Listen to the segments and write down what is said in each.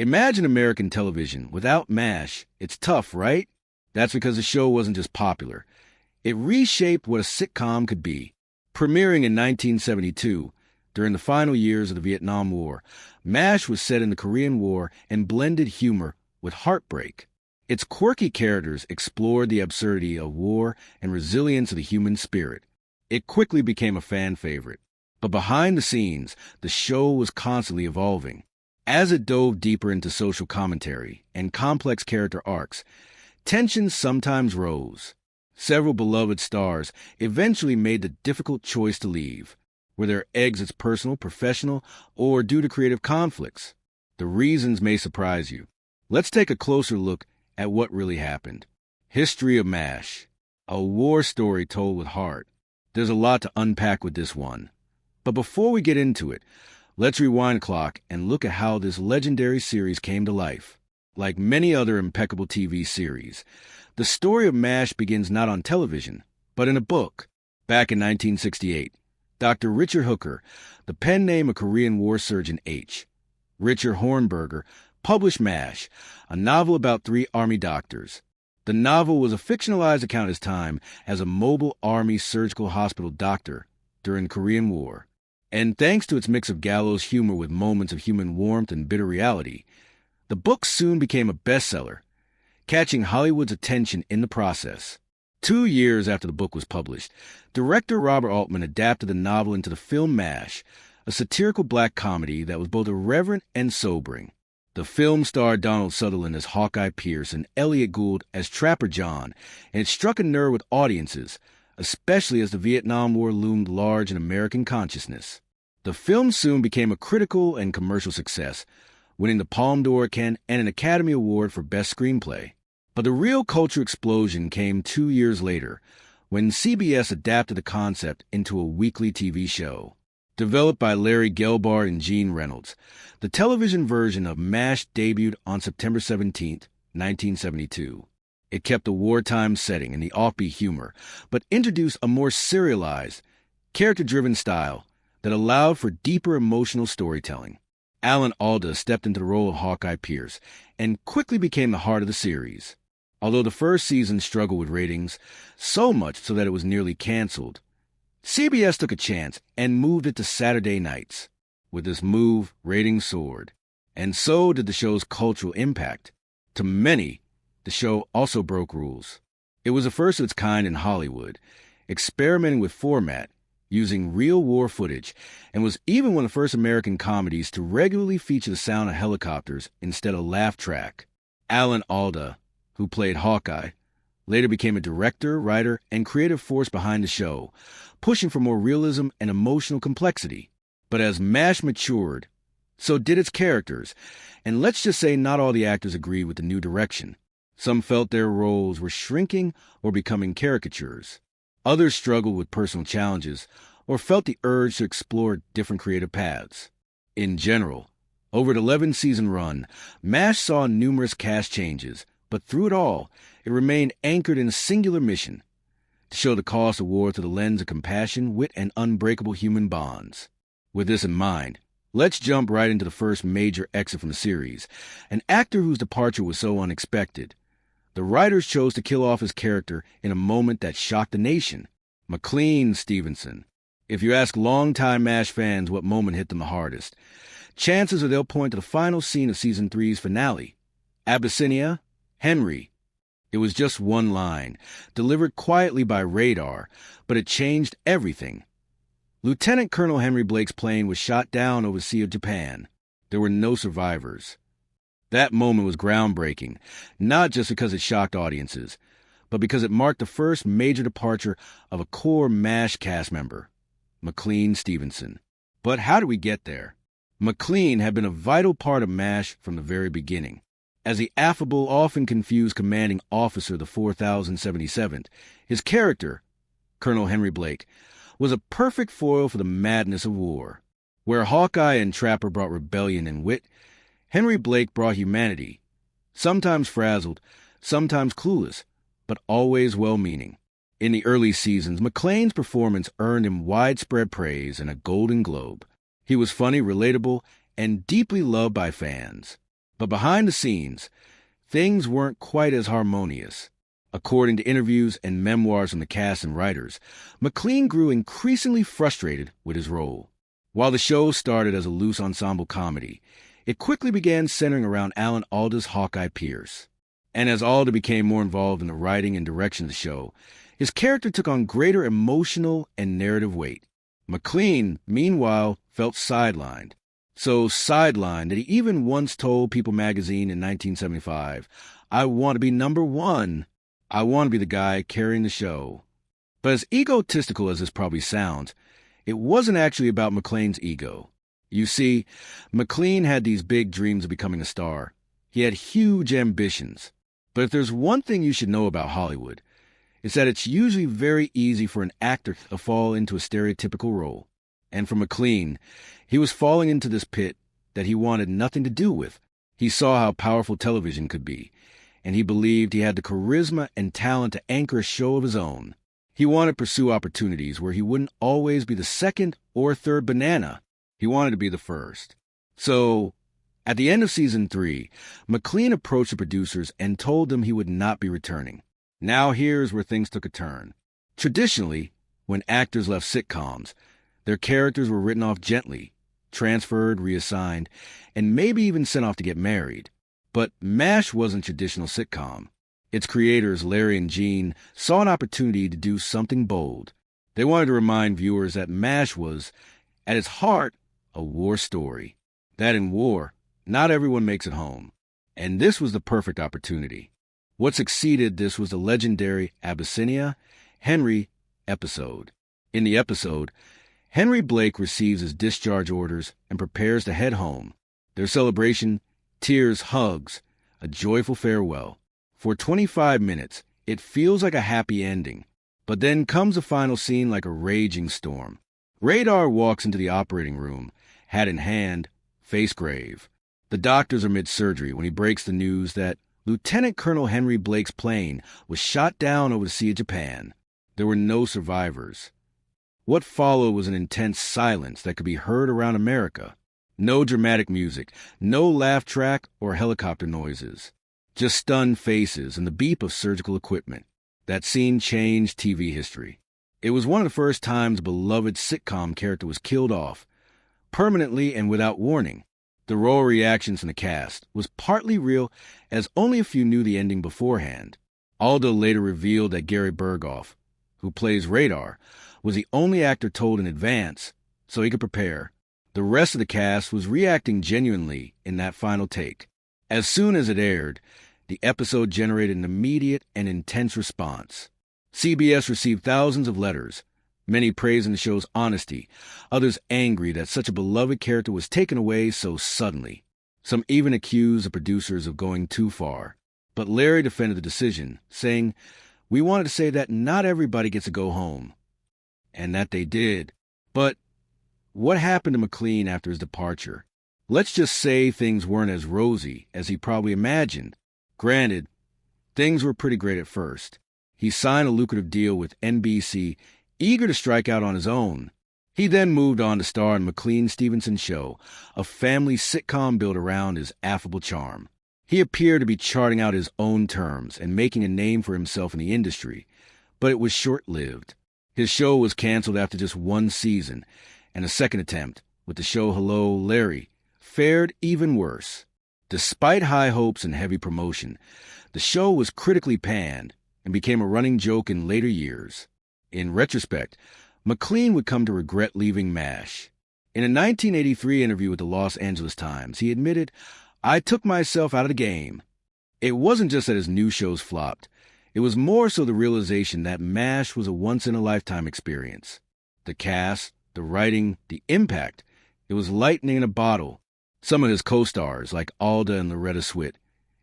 Imagine American television without MASH. It's tough, right? That's because the show wasn't just popular. It reshaped what a sitcom could be. Premiering in 1972, during the final years of the Vietnam War, MASH was set in the Korean War and blended humor with heartbreak. Its quirky characters explored the absurdity of war and resilience of the human spirit. It quickly became a fan favorite. But behind the scenes, the show was constantly evolving. As it dove deeper into social commentary and complex character arcs, tensions sometimes rose. Several beloved stars eventually made the difficult choice to leave, were their exits personal, professional, or due to creative conflicts. The reasons may surprise you. Let's take a closer look at what really happened. History of MASH, a war story told with heart. There's a lot to unpack with this one. But before we get into it, let's rewind the clock and look at how this legendary series came to life. Like many other impeccable TV series, the story of MASH begins not on television, but in a book. Back in 1968, Dr. Richard Hooker, the pen name of Korean War surgeon H. Richard Hornberger, published MASH, a novel about 3 Army doctors. The novel was a fictionalized account of his time as a mobile Army surgical hospital doctor during the Korean War. And thanks to its mix of gallows humor with moments of human warmth and bitter reality, the book soon became a bestseller, catching Hollywood's attention in the process. 2 years after the book was published, director Robert Altman adapted the novel into the film MASH, a satirical black comedy that was both irreverent and sobering. The film starred Donald Sutherland as Hawkeye Pierce and Elliot Gould as Trapper John, and it struck a nerve with audiences, especially as the Vietnam War loomed large in American consciousness. The film soon became a critical and commercial success, winning the Palme d'Or and an Academy Award for Best Screenplay. But the real culture explosion came 2 years later, when CBS adapted the concept into a weekly TV show. Developed by Larry Gelbart and Gene Reynolds, the television version of MASH debuted on September 17, 1972. It kept the wartime setting and the offbeat humor, but introduced a more serialized, character-driven style that allowed for deeper emotional storytelling. Alan Alda stepped into the role of Hawkeye Pierce and quickly became the heart of the series. Although the first season struggled with ratings, so much so that it was nearly canceled, CBS took a chance and moved it to Saturday nights. With this move, ratings soared. And so did the show's cultural impact. To many, the show also broke rules. It was the first of its kind in Hollywood, experimenting with format, using real war footage, and was even one of the first American comedies to regularly feature the sound of helicopters instead of laugh track. Alan Alda, who played Hawkeye, later became a director, writer, and creative force behind the show, pushing for more realism and emotional complexity. But as MASH matured, so did its characters, and let's just say not all the actors agreed with the new direction. Some felt their roles were shrinking or becoming caricatures. Others struggled with personal challenges or felt the urge to explore different creative paths. In general, over the 11-season run, MASH saw numerous cast changes, but through it all, it remained anchored in a singular mission: to show the cost of war through the lens of compassion, wit, and unbreakable human bonds. With this in mind, let's jump right into the first major exit from the series, an actor whose departure was so unexpected. The writers chose to kill off his character in a moment that shocked the nation: McLean Stevenson. If you ask longtime MASH fans what moment hit them the hardest, chances are they'll point to the final scene of Season 3's finale. Abyssinia, Henry. It was just one line, delivered quietly by radar, but it changed everything. Lieutenant Colonel Henry Blake's plane was shot down over the Sea of Japan. There were no survivors. That moment was groundbreaking, not just because it shocked audiences, but because it marked the first major departure of a core MASH cast member, McLean Stevenson. But how did we get there? McLean had been a vital part of MASH from the very beginning. As the affable, often confused commanding officer of the 4077th, his character, Colonel Henry Blake, was a perfect foil for the madness of war. Where Hawkeye and Trapper brought rebellion and wit, Henry Blake brought humanity, sometimes frazzled, sometimes clueless, but always well-meaning. In the early seasons, McLean's performance earned him widespread praise and a Golden Globe. He was funny, relatable, and deeply loved by fans. But behind the scenes, things weren't quite as harmonious. According to interviews and memoirs from the cast and writers, McLean grew increasingly frustrated with his role. While the show started as a loose ensemble comedy, it quickly began centering around Alan Alda's Hawkeye Pierce. And as Alda became more involved in the writing and direction of the show, his character took on greater emotional and narrative weight. McLean, meanwhile, felt sidelined. So sidelined that he even once told People magazine in 1975, "I want to be number one. I want to be the guy carrying the show." But as egotistical as this probably sounds, it wasn't actually about McLean's ego. You see, McLean had these big dreams of becoming a star. He had huge ambitions. But if there's one thing you should know about Hollywood, it's that it's usually very easy for an actor to fall into a stereotypical role. And for McLean, he was falling into this pit that he wanted nothing to do with. He saw how powerful television could be, and he believed he had the charisma and talent to anchor a show of his own. He wanted to pursue opportunities where he wouldn't always be the second or third banana. He wanted to be the first. So, at the end of season 3, McLean approached the producers and told them he would not be returning. Now here's where things took a turn. Traditionally, when actors left sitcoms, their characters were written off gently, transferred, reassigned, and maybe even sent off to get married. But MASH wasn't a traditional sitcom. Its creators, Larry and Gene, saw an opportunity to do something bold. They wanted to remind viewers that MASH was, at its heart, a war story. That in war, not everyone makes it home. And this was the perfect opportunity. What succeeded this was the legendary Abyssinia Henry episode. In the episode, Henry Blake receives his discharge orders and prepares to head home. Their celebration, tears, hugs, a joyful farewell. For 25 minutes, it feels like a happy ending. But then comes the final scene like a raging storm. Radar walks into the operating room, hat in hand, face grave. The doctors are mid-surgery when he breaks the news that Lieutenant Colonel Henry Blake's plane was shot down over the Sea of Japan. There were no survivors. What followed was an intense silence that could be heard around America. No dramatic music, no laugh track or helicopter noises. Just stunned faces and the beep of surgical equipment. That scene changed TV history. It was one of the first times a beloved sitcom character was killed off, permanently and without warning. The raw reactions from the cast was partly real, as only a few knew the ending beforehand. Alda later revealed that Gary Berghoff, who plays Radar, was the only actor told in advance so he could prepare. The rest of the cast was reacting genuinely in that final take. As soon as it aired, the episode generated an immediate and intense response. CBS received thousands of letters, many praising the show's honesty, others angry that such a beloved character was taken away so suddenly. Some even accused the producers of going too far. But Larry defended the decision, saying, "We wanted to say that not everybody gets to go home." And that they did. But what happened to McLean after his departure? Let's just say things weren't as rosy as he probably imagined. Granted, things were pretty great at first. He signed a lucrative deal with NBC, eager to strike out on his own. He then moved on to star in McLean Stevenson Show, a family sitcom built around his affable charm. He appeared to be charting out his own terms and making a name for himself in the industry, but it was short-lived. His show was canceled after just one season, and a second attempt, with the show Hello, Larry, fared even worse. Despite high hopes and heavy promotion, the show was critically panned and became a running joke in later years. In retrospect, McLean would come to regret leaving MASH. In a 1983 interview with the Los Angeles Times, he admitted, "I took myself out of the game." It wasn't just that his new shows flopped. It was more so the realization that MASH was a once-in-a-lifetime experience. The cast, the writing, the impact. It was lightning in a bottle. Some of his co-stars, like Alda and Loretta Swit,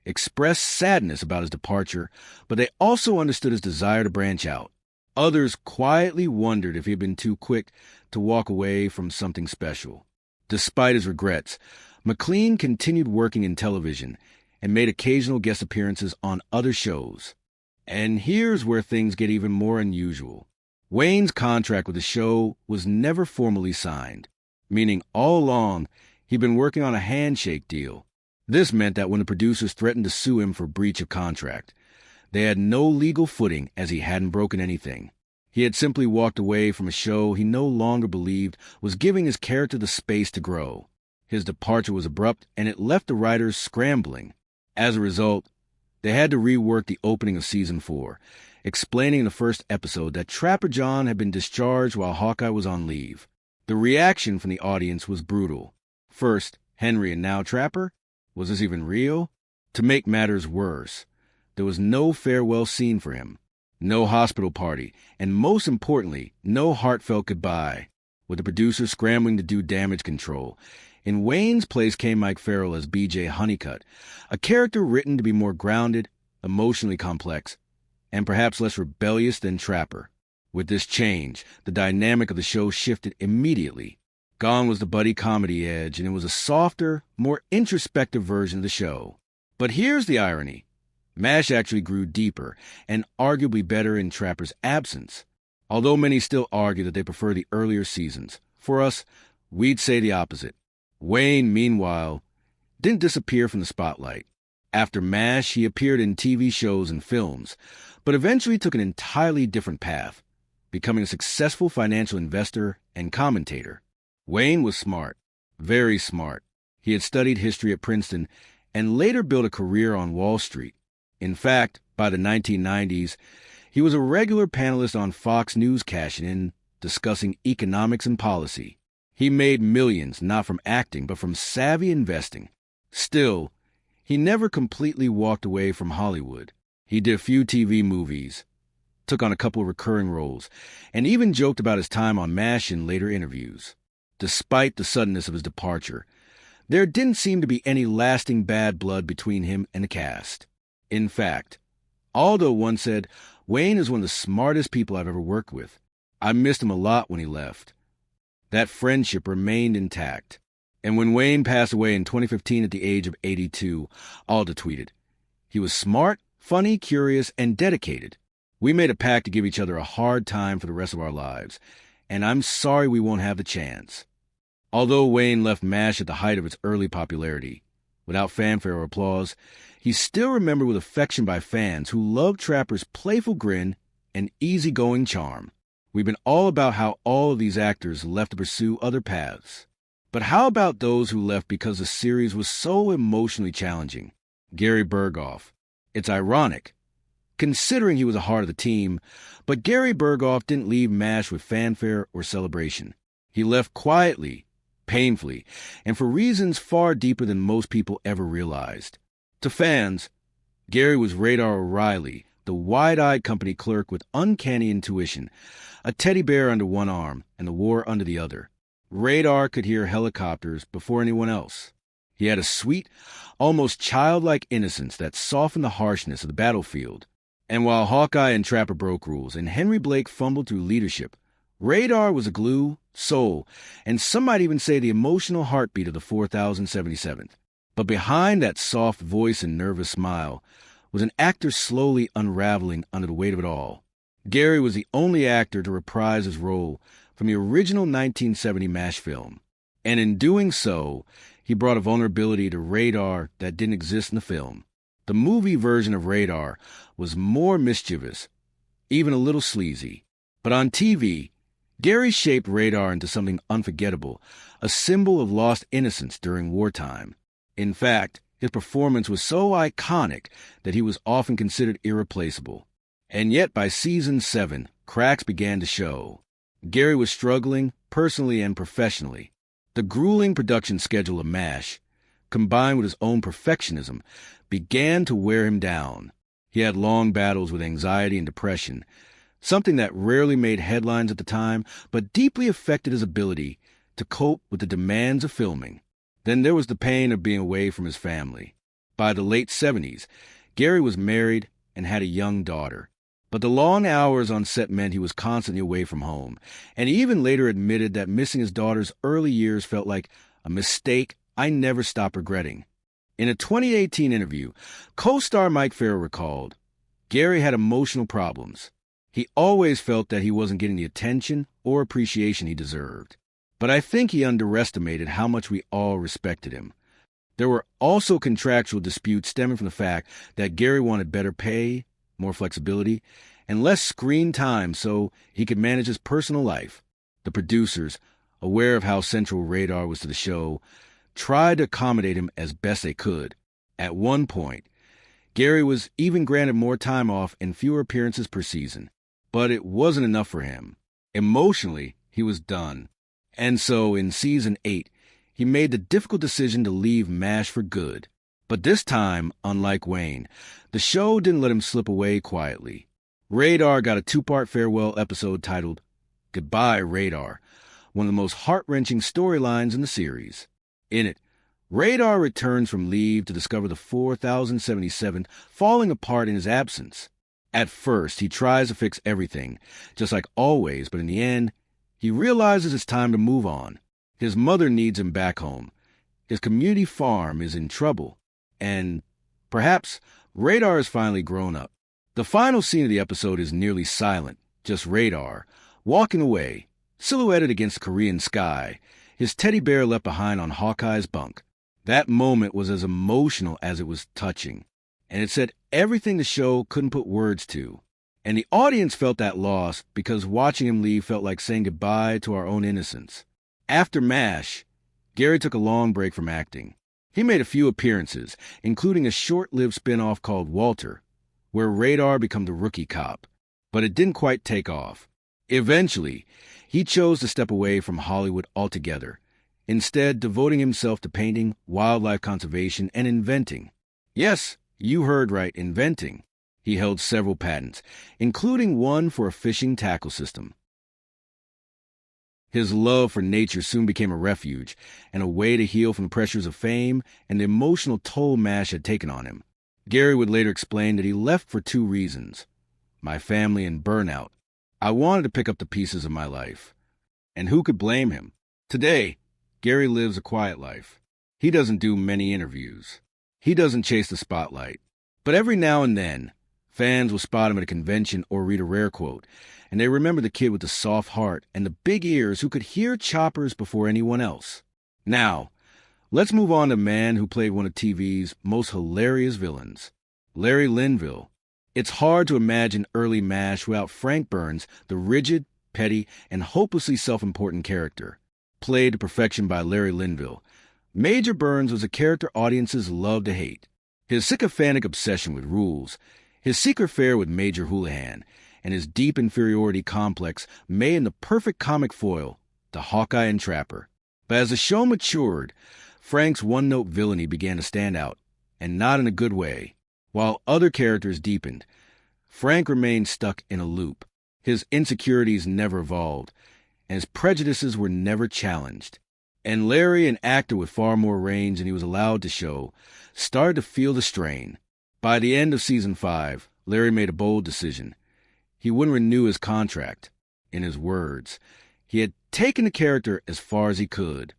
expressed sadness about his departure, but they also understood his desire to branch out. Others quietly wondered if he had been too quick to walk away from something special. Despite his regrets, McLean continued working in television and made occasional guest appearances on other shows. And here's where things get even more unusual. Wayne's contract with the show was never formally signed, meaning all along he'd been working on a handshake deal. This meant that when the producers threatened to sue him for breach of contract, they had no legal footing as he hadn't broken anything. He had simply walked away from a show he no longer believed was giving his character the space to grow. His departure was abrupt, and it left the writers scrambling. As a result, they had to rework the opening of Season 4, explaining in the first episode that Trapper John had been discharged while Hawkeye was on leave. The reaction from the audience was brutal. First, Henry and now Trapper? Was this even real? To make matters worse, there was no farewell scene for him, no hospital party, and most importantly, no heartfelt goodbye. With the producers scrambling to do damage control, in Wayne's place came Mike Farrell as B.J. Honeycutt, a character written to be more grounded, emotionally complex, and perhaps less rebellious than Trapper. With this change, the dynamic of the show shifted immediately. Gone was the buddy comedy edge, and it was a softer, more introspective version of the show. But here's the irony. MASH actually grew deeper and arguably better in Trapper's absence. Although many still argue that they prefer the earlier seasons, for us, we'd say the opposite. Wayne, meanwhile, didn't disappear from the spotlight. After MASH, he appeared in TV shows and films, but eventually took an entirely different path, becoming a successful financial investor and commentator. Wayne was smart, very smart. He had studied history at Princeton and later built a career on Wall Street. In fact, by the 1990s, he was a regular panelist on Fox News cash-in discussing economics and policy. He made millions not from acting but from savvy investing. Still, he never completely walked away from Hollywood. He did a few TV movies, took on a couple of recurring roles, and even joked about his time on MASH in later interviews. Despite the suddenness of his departure, there didn't seem to be any lasting bad blood between him and the cast. In fact, Aldo once said, "Wayne is one of the smartest people I've ever worked with. I missed him a lot when he left." That friendship remained intact. And when Wayne passed away in 2015 at the age of 82, Aldo tweeted, "He was smart, funny, curious, and dedicated. We made a pact to give each other a hard time for the rest of our lives, and I'm sorry we won't have the chance." Although Wayne left MASH at the height of its early popularity, without fanfare or applause, he's still remembered with affection by fans who loved Trapper's playful grin and easygoing charm. We've been all about how all of these actors left to pursue other paths. But how about those who left because the series was so emotionally challenging? Gary Berghoff. It's ironic, considering he was a heart of the team, but Gary Berghoff didn't leave MASH with fanfare or celebration. He left quietly, painfully, and for reasons far deeper than most people ever realized. To fans, Gary was Radar O'Reilly, the wide-eyed company clerk with uncanny intuition, a teddy bear under one arm and the war under the other. Radar could hear helicopters before anyone else. He had a sweet, almost childlike innocence that softened the harshness of the battlefield. And while Hawkeye and Trapper broke rules and Henry Blake fumbled through leadership, Radar was a glue, soul, and some might even say the emotional heartbeat of the 4077th. But behind that soft voice and nervous smile was an actor slowly unraveling under the weight of it all. Gary was the only actor to reprise his role from the original 1970 MASH film, and in doing so, he brought a vulnerability to Radar that didn't exist in the film. The movie version of Radar was more mischievous, even a little sleazy. But on TV, Gary shaped Radar into something unforgettable, a symbol of lost innocence during wartime. In fact, his performance was so iconic that he was often considered irreplaceable. And yet by season 7, cracks began to show. Gary was struggling, personally and professionally. The grueling production schedule of MASH, combined with his own perfectionism, began to wear him down. He had long battles with anxiety and depression, something that rarely made headlines at the time, but deeply affected his ability to cope with the demands of filming. Then there was the pain of being away from his family. By the late 70s, Gary was married and had a young daughter. But the long hours on set meant he was constantly away from home, and he even later admitted that missing his daughter's early years felt like a mistake I never stopped regretting. In a 2018 interview, co-star Mike Farrell recalled, Gary had emotional problems. He always felt that he wasn't getting the attention or appreciation he deserved. But I think he underestimated how much we all respected him. There were also contractual disputes stemming from the fact that Gary wanted better pay, more flexibility, and less screen time so he could manage his personal life. The producers, aware of how central Radar was to the show, tried to accommodate him as best they could. At one point, Gary was even granted more time off and fewer appearances per season, but it wasn't enough for him. Emotionally, he was done. And so, in Season 8, he made the difficult decision to leave MASH for good. But this time, unlike Wayne, the show didn't let him slip away quietly. Radar got a 2-part farewell episode titled Goodbye, Radar, one of the most heart-wrenching storylines in the series. In it, Radar returns from leave to discover the 4077 falling apart in his absence. At first, he tries to fix everything, just like always, but in the end, he realizes it's time to move on. His mother needs him back home. His community farm is in trouble. And perhaps Radar has finally grown up. The final scene of the episode is nearly silent, just Radar, walking away, silhouetted against the Korean sky, his teddy bear left behind on Hawkeye's bunk. That moment was as emotional as it was touching, and it said everything the show couldn't put words to. And the audience felt that loss because watching him leave felt like saying goodbye to our own innocence. After MASH, Gary took a long break from acting. He made a few appearances, including a short-lived spin-off called Walter, where Radar became the rookie cop, but it didn't quite take off. Eventually, he chose to step away from Hollywood altogether, instead devoting himself to painting, wildlife conservation, and inventing. Yes, you heard right, inventing. He held several patents, including one for a fishing tackle system. His love for nature soon became a refuge and a way to heal from the pressures of fame and the emotional toll MASH had taken on him. Gary would later explain that he left for 2 reasons: my family and burnout. I wanted to pick up the pieces of my life. And who could blame him? Today, Gary lives a quiet life. He doesn't do many interviews. He doesn't chase the spotlight. But every now and then, fans will spot him at a convention or read a rare quote, and they remember the kid with the soft heart and the big ears who could hear choppers before anyone else. Now, let's move on to a man who played one of TV's most hilarious villains, Larry Linville. It's hard to imagine early MASH without Frank Burns, the rigid, petty, and hopelessly self-important character. Played to perfection by Larry Linville, Major Burns was a character audiences loved to hate. His sycophantic obsession with rules, his secret affair with Major Houlihan, and his deep inferiority complex made him the perfect comic foil to Hawkeye and Trapper. But as the show matured, Frank's one-note villainy began to stand out, and not in a good way. While other characters deepened, Frank remained stuck in a loop. His insecurities never evolved, and his prejudices were never challenged. And Larry, an actor with far more range than he was allowed to show, started to feel the strain. By the end of Season 5, Larry made a bold decision. He wouldn't renew his contract. In his words, he had taken the character as far as he could.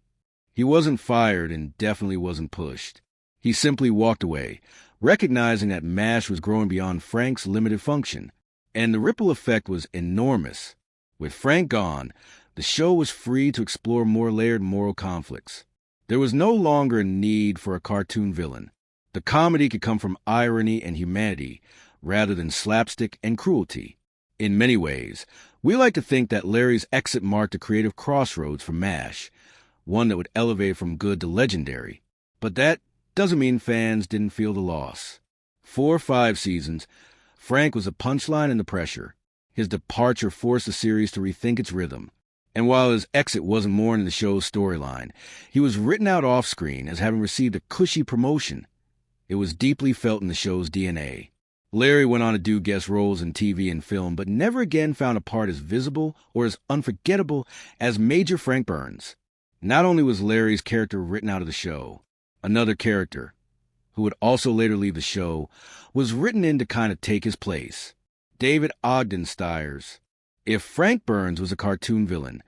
He wasn't fired and definitely wasn't pushed. He simply walked away, recognizing that MASH was growing beyond Frank's limited function, and the ripple effect was enormous. With Frank gone, the show was free to explore more layered moral conflicts. There was no longer a need for a cartoon villain. The comedy could come from irony and humanity, rather than slapstick and cruelty. In many ways, we like to think that Larry's exit marked a creative crossroads for MASH, one that would elevate from good to legendary. But that doesn't mean fans didn't feel the loss. 4 or 5 seasons, Frank was a punchline in the pressure. His departure forced the series to rethink its rhythm. And while his exit wasn't more in the show's storyline, he was written out off-screen as having received a cushy promotion. It was deeply felt in the show's DNA. Larry went on to do guest roles in TV and film, but never again found a part as visible or as unforgettable as Major Frank Burns. Not only was Larry's character written out of the show, another character, who would also later leave the show, was written in to kind of take his place. David Ogden Stiers. If Frank Burns was a cartoon villain,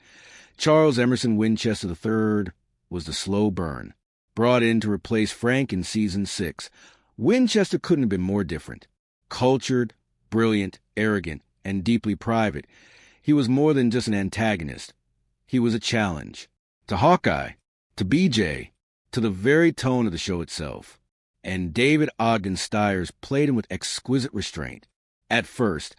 Charles Emerson Winchester III was the slow burn. Brought in to replace Frank in Season 6, Winchester couldn't have been more different. Cultured, brilliant, arrogant, and deeply private, he was more than just an antagonist. He was a challenge. To Hawkeye, to BJ, to the very tone of the show itself. And David Ogden Stiers played him with exquisite restraint. At first,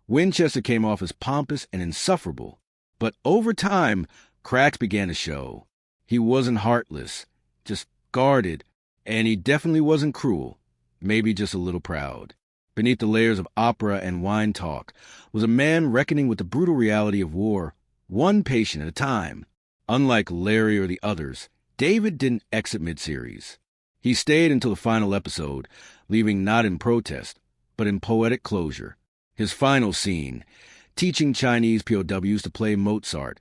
Winchester came off as pompous and insufferable, but over time, cracks began to show. He wasn't heartless, just guarded, and he definitely wasn't cruel, maybe just a little proud. Beneath the layers of opera and wine talk was a man reckoning with the brutal reality of war, one patient at a time. Unlike Larry or the others, David didn't exit mid-series. He stayed until the final episode, leaving not in protest, but in poetic closure. His final scene, teaching Chinese POWs to play Mozart,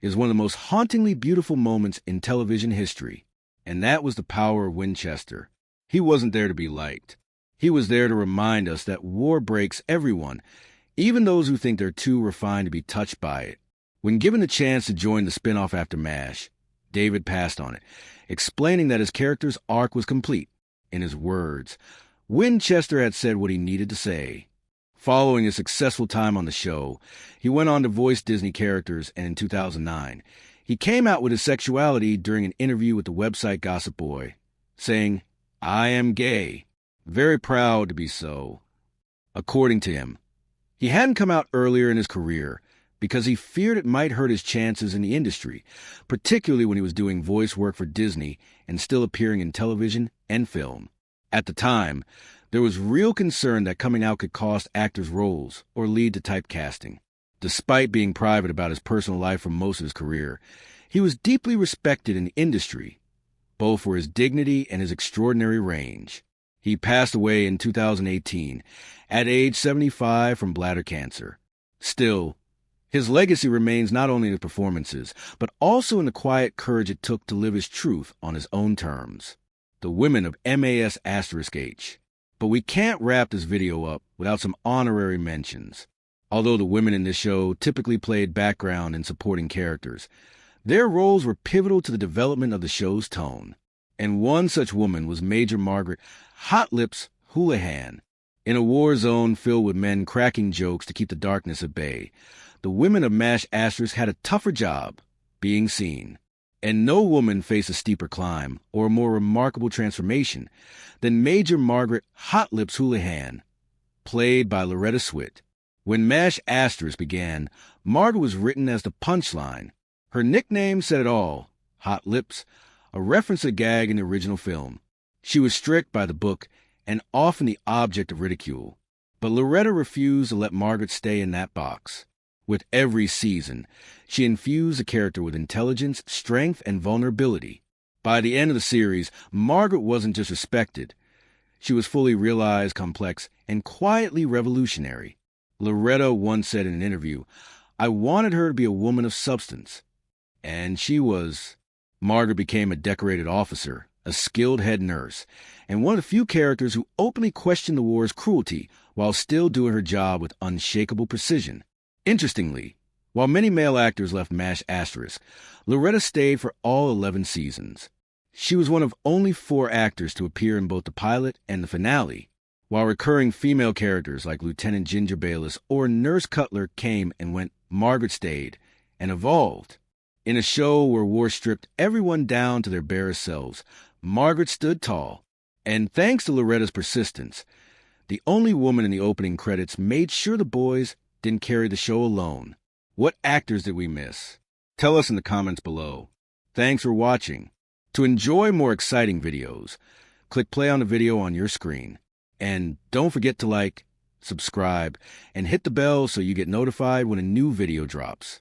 is one of the most hauntingly beautiful moments in television history, and that was the power of Winchester. He wasn't there to be liked. He was there to remind us that war breaks everyone, even those who think they're too refined to be touched by it. When given the chance to join the spin-off after MASH, David passed on it, explaining that his character's arc was complete. In his words, Winchester had said what he needed to say. Following a successful time on the show, he went on to voice Disney characters, and in 2009, he came out with his sexuality during an interview with the website Gossip Boy, saying, "I am gay, very proud to be so." According to him, he hadn't come out earlier in his career because he feared it might hurt his chances in the industry, particularly when he was doing voice work for Disney and still appearing in television and film. At the time, there was real concern that coming out could cost actors roles or lead to typecasting. Despite being private about his personal life for most of his career, he was deeply respected in the industry, both for his dignity and his extraordinary range. He passed away in 2018 at age 75 from bladder cancer. Still, his legacy remains not only in his performances, but also in the quiet courage it took to live his truth on his own terms. The women of MAS*H. But we can't wrap this video up without some honorary mentions. Although the women in this show typically played background and supporting characters, their roles were pivotal to the development of the show's tone. And one such woman was Major Margaret Hot Lips Houlihan. In a war zone filled with men cracking jokes to keep the darkness at bay, the women of MASH had a tougher job, being seen. And no woman faced a steeper climb or a more remarkable transformation than Major Margaret Hot Lips Houlihan, played by Loretta Swit. When MASH began, Margaret was written as the punchline. Her nickname said it all, Hot Lips, a reference to a gag in the original film. She was strict by the book and often the object of ridicule. But Loretta refused to let Margaret stay in that box. With every season, she infused the character with intelligence, strength, and vulnerability. By the end of the series, Margaret wasn't just respected. She was fully realized, complex, and quietly revolutionary. Loretta once said in an interview, "I wanted her to be a woman of substance." And she was. Margaret became a decorated officer, a skilled head nurse, and one of the few characters who openly questioned the war's cruelty while still doing her job with unshakable precision. Interestingly, while many male actors left MASH*, Loretta stayed for all 11 seasons. She was one of only 4 actors to appear in both the pilot and the finale, while recurring female characters like Lieutenant Ginger Bayless or Nurse Cutler came and went. Margaret stayed and evolved. In a show where war stripped everyone down to their barest selves, Margaret stood tall. And thanks to Loretta's persistence, the only woman in the opening credits made sure the boys didn't carry the show alone. What actors did we miss? Tell us in the comments below. Thanks for watching. To enjoy more exciting videos, click play on the video on your screen. And don't forget to like, subscribe, and hit the bell so you get notified when a new video drops.